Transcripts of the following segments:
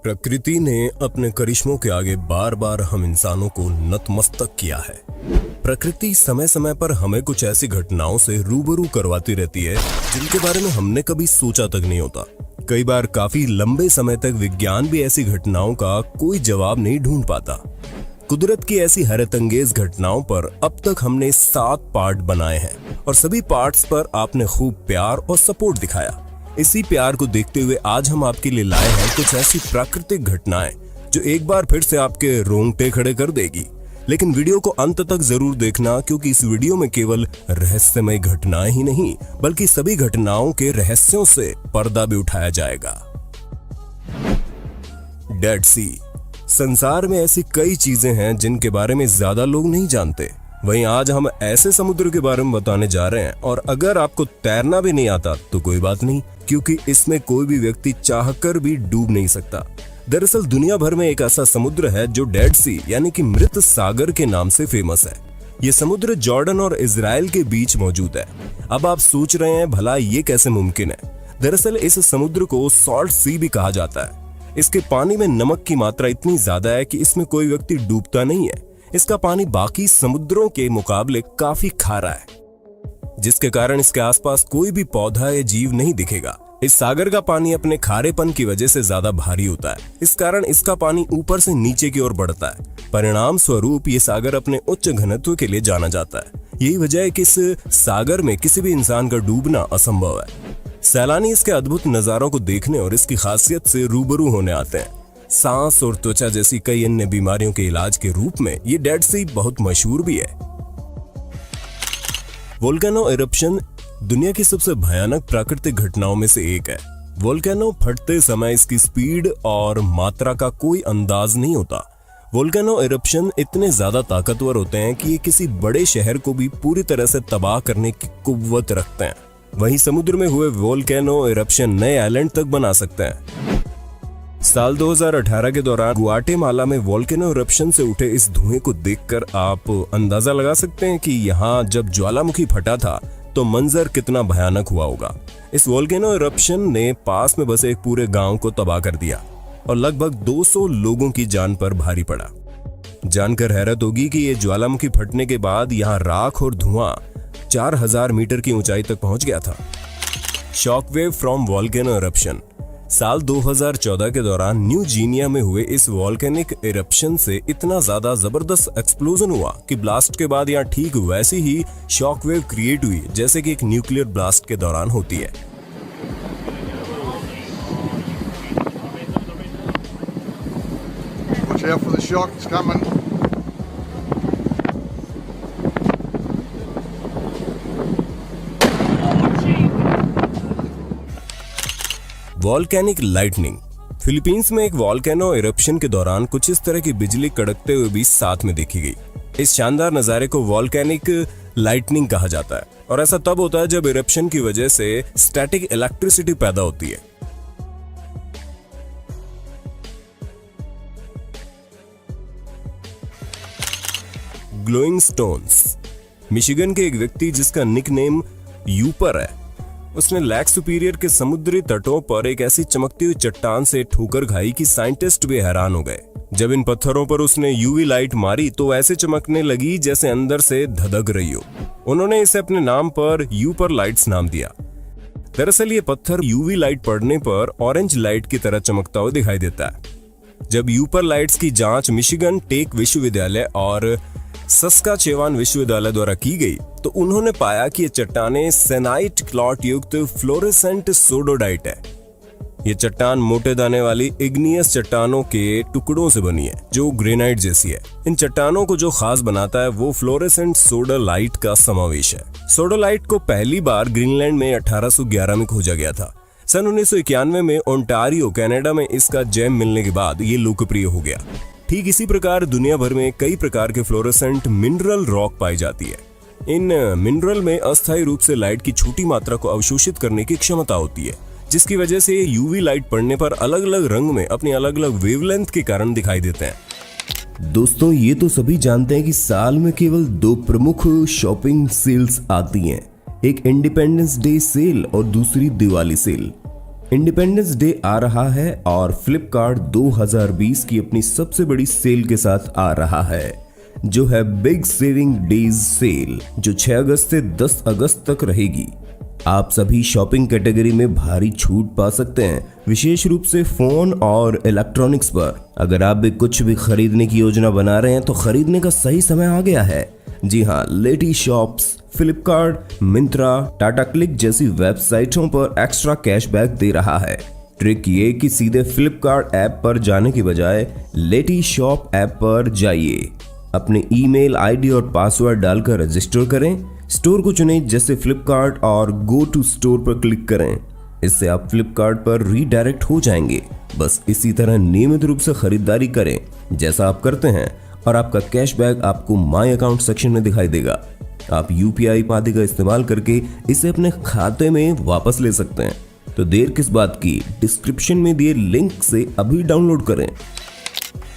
प्रकृति ने अपने करिश्मों के आगे बार बार हम इंसानों को नतमस्तक किया है। प्रकृति समय समय पर हमें कुछ ऐसी घटनाओं से रूबरू करवाती रहती है जिनके बारे में हमने कभी सोचा तक नहीं होता। कई बार काफी लंबे समय तक विज्ञान भी ऐसी घटनाओं का कोई जवाब नहीं ढूंढ पाता। कुदरत की ऐसी हैरतअंगेज घटनाओं पर अब तक हमने 7 पार्ट बनाए हैं और सभी पार्ट्स पर आपने खूब प्यार और सपोर्ट दिखाया। इसी प्यार को देखते हुए आज हम आपके लिए लाए हैं कुछ ऐसी प्राकृतिक घटनाएं जो एक बार फिर से आपके रोंगटे खड़े कर देगी। लेकिन वीडियो को अंत तक जरूर देखना, क्योंकि इस वीडियो में केवल रहस्यमय घटनाएं ही नहीं बल्कि सभी घटनाओं के रहस्यों से पर्दा भी उठाया जाएगा। डेड सी। संसार में ऐसी कई चीजें हैं जिनके बारे में ज्यादा लोग नहीं जानते। वहीं आज हम ऐसे समुद्र के बारे में बताने जा रहे हैं, और अगर आपको तैरना भी नहीं आता तो कोई बात नहीं, क्योंकि इसमें कोई भी व्यक्ति चाहकर भी डूब नहीं सकता। दरअसल दुनिया भर में एक ऐसा समुद्र है जो डेड सी यानी कि मृत सागर के नाम से फेमस है। ये समुद्र जॉर्डन और इजराइल के बीच मौजूद है। अब आप सोच रहे हैं भला ये कैसे मुमकिन है। दरअसल इस समुद्र को सॉल्ट सी भी कहा जाता है। इसके पानी में नमक की मात्रा इतनी ज्यादा है कि इसमें कोई व्यक्ति डूबता नहीं है। इसका पानी बाकी समुद्रों के मुकाबले काफी खारा है, जिसके कारण इसके आसपास कोई भी पौधा या जीव नहीं दिखेगा। इस सागर का पानी अपने खारेपन की वजह से ज्यादा भारी होता है। इस कारण इसका पानी ऊपर से नीचे की ओर बढ़ता है। परिणाम स्वरूप ये सागर अपने उच्च घनत्व के लिए जाना जाता है। यही वजह है कि इस सागर में किसी भी इंसान का डूबना असंभव है। सैलानी इसके अद्भुत नजारों को देखने और इसकी खासियत से रूबरू होने आते हैं। सांस और त्वचा जैसी कई अन्य बीमारियों के इलाज के रूप में ये डेड सी बहुत मशहूर भी है। वोल्केनो इरप्शन दुनिया की सबसे भयानक प्राकृतिक घटनाओं में से एक है। वोल्केनो फटते समय इसकी स्पीड और मात्रा का कोई अंदाज नहीं होता। वोल्केनो इरप्शन इतने ज्यादा ताकतवर होते हैं कि ये किसी बड़े शहर को भी पूरी तरह से तबाह करने की कुव्वत रखते हैं। वहीं समुद्र में हुए वोल्केनो इरप्शन नए आइलैंड तक बना सकते हैं। साल 2018 के दौरान गुआटेमाला में वोल्केनो इरप्शन से उठे इस धुएं को देखकर आप अंदाजा लगा सकते हैं कि यहाँ जब ज्वालामुखी फटा था तो मंजर कितना भयानक हुआ होगा। इस वोल्केनो इरप्शन ने पास में बसे एक पूरे गांव को तबाह कर दिया और लगभग 200 लोगों की जान पर भारी पड़ा। जानकर हैरत होगी कि ये ज्वालामुखी फटने के बाद यहाँ राख और धुआं 4000 मीटर की ऊंचाई तक पहुंच गया था। Shockwave from volcano eruption. साल 2014 के दौरान न्यू जीनिया में हुए इस वॉल्केनिक इरप्शन से इतना ज्यादा जबरदस्त एक्सप्लोजन हुआ कि ब्लास्ट के बाद यहाँ ठीक वैसी ही शॉकवेव क्रिएट हुई जैसे कि एक न्यूक्लियर ब्लास्ट के दौरान होती है। Watch out for the shock, it's coming. Volcanic lightning. Philippines में एक वॉल्केनो इरप्शन के दौरान कुछ इस तरह की बिजली कड़कते हुए भी साथ में देखी गई। इस शानदार नजारे को वॉल्केनिक लाइटनिंग कहा जाता है और ऐसा तब होता है जब इरप्शन की वजह से स्टैटिक इलेक्ट्रिसिटी पैदा होती है। Glowing stones. मिशिगन के एक व्यक्ति जिसका निकनेम यूपर है, उसने लेक सुपीरियर के समुद्री तटों पर एक ऐसी चमकती हुई चट्टान से ठोकर खाई कि साइंटिस्ट भी हैरान हो गए। जब इन पत्थरों पर उसने यूवी लाइट मारी तो ऐसे चमकने लगी जैसे अंदर से धधक रही हो। उन्होंने इसे अपने नाम पर यूपर लाइट्स नाम दिया। दरअसल ये पत्थर यूवी लाइट पड़ने पर ऑरेंज लाइट की तरह चमकता हुआ दिखाई देता है। जब यूपर लाइट्स की जांच मिशिगन टेक विश्वविद्यालय और सस्काचेवान विश्वविद्यालय द्वारा की गई तो उन्होंने पाया कि ये चट्टानें सेनाइट क्लॉट युक्त फ्लोरेसेंट सोडोडाइट है। ये चट्टान मोटे दाने वाली इग्नियस चट्टानों के टुकड़ों से बनी है जो ग्रेनाइट जैसी है। इन चट्टानों को जो खास बनाता है वो फ्लोरेसेंट सोडोलाइट का समावेश है। सोडोलाइट को पहली बार ग्रीनलैंड में 1811 में खोजा गया था। सन 1991 में ओंटारियो कनाडा में इसका जैम मिलने के बाद ये लोकप्रिय हो गया। ठीक इसी प्रकार दुनिया भर में कई प्रकार के फ्लोरेसेंट मिनरल रॉक पाई जाती है। इन मिनरल में अस्थायी रूप से लाइट की छोटी मात्रा को अवशोषित करने की क्षमता होती है, जिसकी वजह से यूवी लाइट पड़ने पर अलग अलग रंग में अपनी अलग अलग वेवलेंथ के कारण दिखाई देते हैं। दोस्तों, ये तो सभी जानते हैं कि साल में केवल 2 प्रमुख शॉपिंग सेल्स आती हैं, एक इंडिपेंडेंस डे सेल और दूसरी दिवाली सेल। इंडिपेंडेंस डे आ रहा है और फ्लिपकार्ट 2020 की अपनी सबसे बड़ी सेल के साथ आ रहा है, जो है बिग सेविंग डेज सेल, जो 6 अगस्त से 10 अगस्त तक रहेगी। आप सभी शॉपिंग कैटेगरी में भारी छूट पा सकते हैं, विशेष रूप से फोन और इलेक्ट्रॉनिक्स पर। अगर आप भी कुछ भी खरीदने की योजना बना रहे हैं तो खरीदने का सही समय आ गया है। जी हाँ, लेटी शॉप्स, फ्लिपकार्ट, मिंत्रा, टाटा क्लिक जैसी वेबसाइटों पर एक्स्ट्रा कैशबैक दे रहा है। ट्रिक ये कि सीधे फ्लिपकार्ट ऐप पर जाने की बजाय लेटी शॉप ऐप पर जाइए, अपने ईमेल आईडी और पासवर्ड डालकर रजिस्टर करें, स्टोर को चुनें जैसे फ्लिपकार्ट और गो टू स्टोर पर क्लिक करें। इससे आप फ्लिपकार्ट पर रीडायरेक्ट हो जाएंगे। बस इसी तरह नियमित रूप से खरीदारी करें जैसा आप करते हैं और आपका कैशबैक आपको माई अकाउंट सेक्शन में दिखाई देगा। आप यूपीआई आदि का इस्तेमाल करके इसे अपने खाते में वापस ले सकते हैं। तो देर किस बात की, डिस्क्रिप्शन में दिए लिंक से अभी डाउनलोड करें।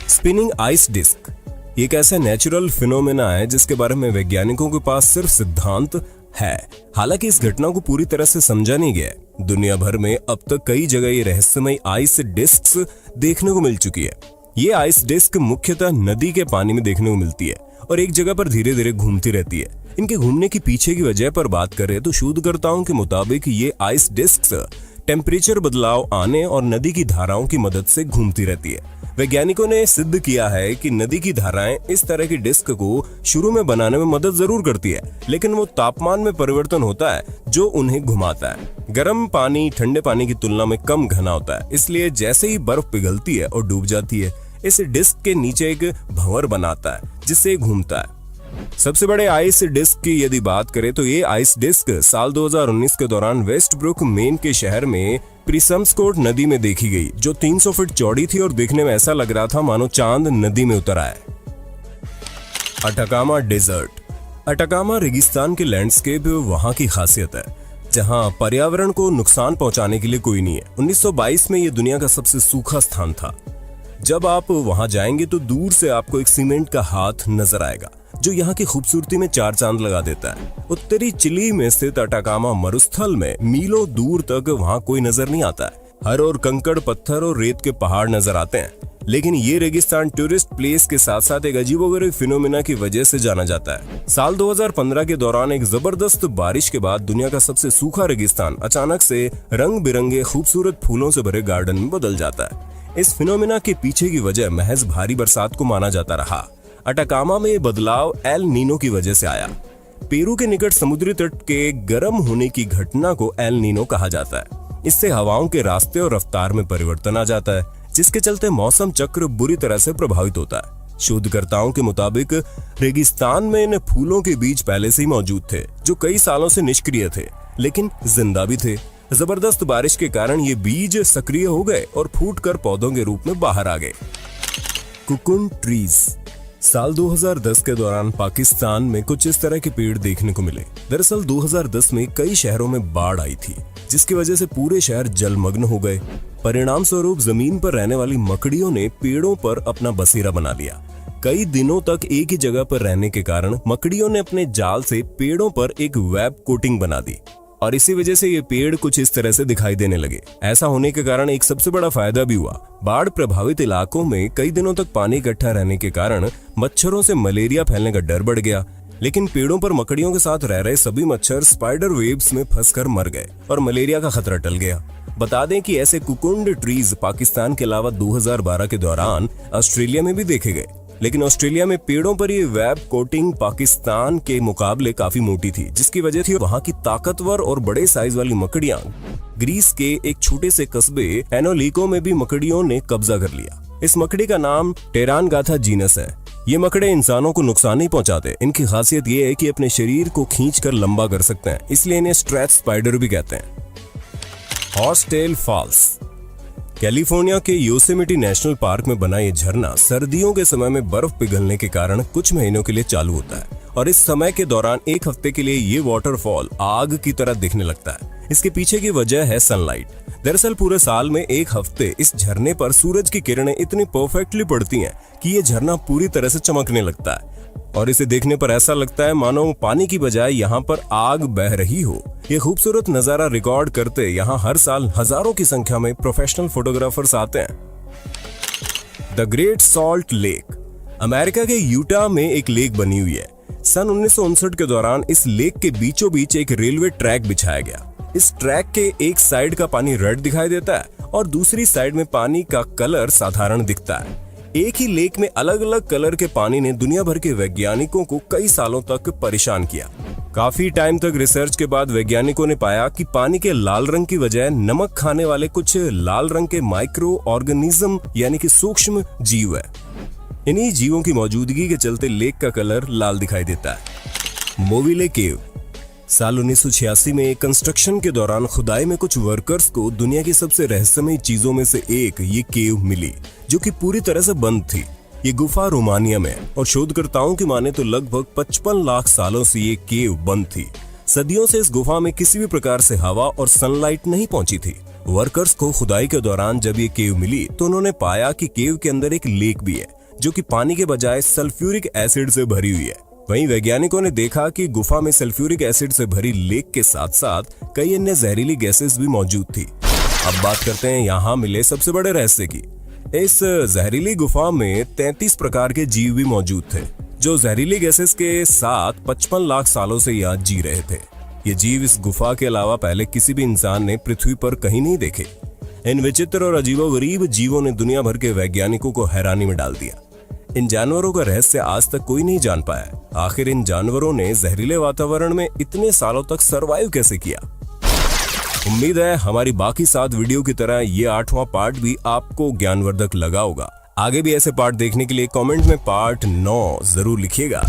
स्पिनिंग आइस डिस्क एक ऐसा नेचुरल फिनोमेना है जिसके बारे में वैज्ञानिकों के पास सिर्फ सिद्धांत है। हालांकि इस घटना को पूरी तरह से समझा नहीं गया। दुनिया भर में अब तक कई जगह ये रहस्यमय आइस डिस्क्स देखने को मिल चुकी है। ये आइस डिस्क मुख्यतः नदी के पानी में देखने को मिलती है और एक जगह पर धीरे धीरे घूमती रहती है। इनके घूमने की पीछे की वजह पर बात करें तो शोधकर्ताओं के मुताबिक ये आइस डिस्क्स टेम्परेचर बदलाव आने और नदी की धाराओं की मदद से घूमती रहती है। वैज्ञानिकों ने सिद्ध किया है कि नदी की धाराएं इस तरह की डिस्क को शुरू में बनाने में मदद जरूर करती है, लेकिन वो तापमान में परिवर्तन होता है जो उन्हें घुमाता है। गर्म पानी ठंडे पानी की तुलना में कम घना होता है, इसलिए जैसे ही बर्फ पिघलती है और डूब जाती है, इस डिस्क के नीचे एक भंवर बनाता है जिससे घूमता है। सबसे बड़े आइस डिस्क की यदि बात करें तो ये आइस डिस्क साल 2019 के दौरान वेस्टब्रुक, मेन के शहर में प्रिसम्सकोट नदी में देखी गई, जो 300 फीट चौड़ी थी और देखने में ऐसा लग रहा था मानो चांद नदी में उतर आए। Atacama desert. अटाकामा रेगिस्तान के लैंडस्केप वहां की खासियत है, जहां पर्यावरण को नुकसान पहुंचाने के लिए कोई नहीं है। 1922 में यह दुनिया का सबसे सूखा स्थान था। जब आप वहां जाएंगे तो दूर से आपको एक सीमेंट का हाथ नजर आएगा जो यहाँ की खूबसूरती में 4 चांद लगा देता है। उत्तरी चिली में स्थित अटाकामा मरुस्थल में मीलों दूर तक वहाँ कोई नजर नहीं आता है। हर और कंकड़, पत्थर और रेत के पहाड़ नजर आते हैं, लेकिन ये रेगिस्तान टूरिस्ट प्लेस के साथ साथ एक अजीबोगरीब फिनोमेना की वजह से जाना जाता है। साल 2015 के दौरान एक जबरदस्त बारिश के बाद दुनिया का सबसे सूखा रेगिस्तान अचानक से रंग बिरंगे खूबसूरत फूलों से भरे गार्डन में बदल जाता है। इस फिनोमेना के पीछे की वजह महज भारी बरसात को माना जाता रहा। अटाकामा में ये बदलाव एल नीनो की वजह से आया। पेरू के निकट समुद्री तट के गर्म होने की घटना को एल नीनो कहा जाता है। इससे हवाओं के रास्ते और रफ्तार में परिवर्तन आ जाता है, जिसके चलते मौसम चक्र बुरी तरह से प्रभावित होता है। शोधकर्ताओं के मुताबिक रेगिस्तान में इन फूलों के बीज पहले से ही मौजूद थे, जो कई सालों से निष्क्रिय थे लेकिन जिंदा भी थे। जबरदस्त बारिश के कारण ये बीज सक्रिय हो गए और फूटकर पौधों के रूप में बाहर आ गए। Cocoon trees. साल 2010 के दौरान पाकिस्तान में कुछ इस तरह के पेड़ देखने को मिले। दरअसल 2010 में कई शहरों में बाढ़ आई थी, जिसकी वजह से पूरे शहर जलमग्न हो गए। परिणाम स्वरूप जमीन पर रहने वाली मकड़ियों ने पेड़ों पर अपना बसेरा बना लिया। कई दिनों तक एक ही जगह पर रहने के कारण मकड़ियों ने अपने जाल से पेड़ों पर एक वेब कोटिंग बना दी और इसी वजह से ये पेड़ कुछ इस तरह से दिखाई देने लगे। ऐसा होने के कारण एक सबसे बड़ा फायदा भी हुआ। बाढ़ प्रभावित इलाकों में कई दिनों तक पानी इकट्ठा रहने के कारण मच्छरों से मलेरिया फैलने का डर बढ़ गया, लेकिन पेड़ों पर मकड़ियों के साथ रह रहे सभी मच्छर स्पाइडर वेब्स में फंसकर मर गए और मलेरिया का खतरा टल गया। बता दें कि ऐसे कुकुंड ट्रीज पाकिस्तान के अलावा 2012 के दौरान ऑस्ट्रेलिया में भी देखे गए, लेकिन ऑस्ट्रेलिया में पेड़ों पर ये वेब कोटिंग पाकिस्तान के मुकाबले काफी मोटी थी, जिसकी वजह थी वहां की ताकतवर और बड़े साइज वाली मकड़ियां। ग्रीस के एक छोटे से कस्बे एनोलिको में भी मकड़ियों ने कब्जा कर लिया। इस मकड़ी का नाम टेरानगाथा जीनस है। ये मकड़े इंसानों को नुकसान नहीं पहुंचाते। इनकी खासियत ये है कि अपने शरीर को खींचकर लंबा कर सकते हैं, इसलिए इन्हें स्ट्रेच स्पाइडर भी कहते हैं। Horsetail Falls. कैलिफोर्निया के योसेमिटी नेशनल पार्क में बना ये झरना सर्दियों के समय में बर्फ पिघलने के कारण कुछ महीनों के लिए चालू होता है और इस समय के दौरान एक हफ्ते के लिए ये वाटरफॉल आग की तरह दिखने लगता है। इसके पीछे की वजह है सनलाइट। दरअसल पूरे साल में एक हफ्ते इस झरने पर सूरज की किरणें इतनी परफेक्टली पड़ती हैं कि ये झरना पूरी तरह से चमकने लगता है। और इसे देखने पर ऐसा लगता है मानो पानी की बजाय यहाँ पर आग बह रही हो। ये खूबसूरत नजारा रिकॉर्ड करते यहाँ हर साल हजारों की संख्या में प्रोफेशनल फोटोग्राफर्स आते हैं। The great salt lake America के यूटा में एक लेक बनी हुई है। सन 1959 के दौरान इस लेक के बीचों बीच एक रेलवे ट्रैक बिछाया गया। इस ट्रैक के एक साइड का पानी रेड दिखाई देता है और दूसरी साइड में पानी का कलर साधारण दिखता है। एक ही लेक में अलग अलग कलर के पानी ने दुनिया भर के वैज्ञानिकों को कई सालों तक परेशान किया। काफी टाइम तक रिसर्च के बाद वैज्ञानिकों ने पाया कि पानी के लाल रंग की वजह नमक खाने वाले कुछ लाल रंग के माइक्रो ऑर्गेनिज्म यानी कि सूक्ष्म जीव है। इन्हीं जीवों की मौजूदगी के चलते लेक का कलर लाल दिखाई देता है। मोविले केव साल 1986 में कंस्ट्रक्शन के दौरान खुदाई में कुछ वर्कर्स को दुनिया की सबसे रहस्यमय चीजों में से एक ये केव मिली, जो कि पूरी तरह से बंद थी। ये गुफा रोमानिया में और शोधकर्ताओं की माने तो लगभग 55 लाख सालों से ये केव बंद थी। सदियों से इस गुफा में किसी भी प्रकार से हवा और सनलाइट नहीं पहुंची थी। वर्कर्स को खुदाई के दौरान जब ये केव मिली तो उन्होंने पाया कि केव के अंदर एक लेक भी है, जो कि पानी के बजाय सल्फ्यूरिक एसिड से भरी हुई है। वहीं वैज्ञानिकों ने देखा कि गुफा में सल्फ्यूरिक एसिड से भरी लेक के साथ साथ कई अन्य जहरीली गैसेस भी मौजूद थी। अब बात करते हैं यहाँ मिले सबसे बड़े रहस्य की। इस जहरीली गुफा में 33 प्रकार के जीव भी मौजूद थे, जो जहरीली गैसेस के साथ 55 लाख सालों से यहाँ जी रहे थे। ये जीव इस गुफा के अलावा पहले किसी भी इंसान ने पृथ्वी पर कहीं नहीं देखे। इन विचित्र और अजीबोगरीब जीवों ने दुनिया भर के वैज्ञानिकों को हैरानी में डाल दिया। इन जानवरों का रहस्य आज तक कोई नहीं जान पाया। आखिर इन जानवरों ने जहरीले वातावरण में इतने सालों तक सरवाइव कैसे किया। उम्मीद है हमारी बाकी 7 वीडियो की तरह ये 8वां पार्ट भी आपको ज्ञानवर्धक लगा होगा। आगे भी ऐसे पार्ट देखने के लिए कमेंट में पार्ट 9 जरूर लिखिएगा।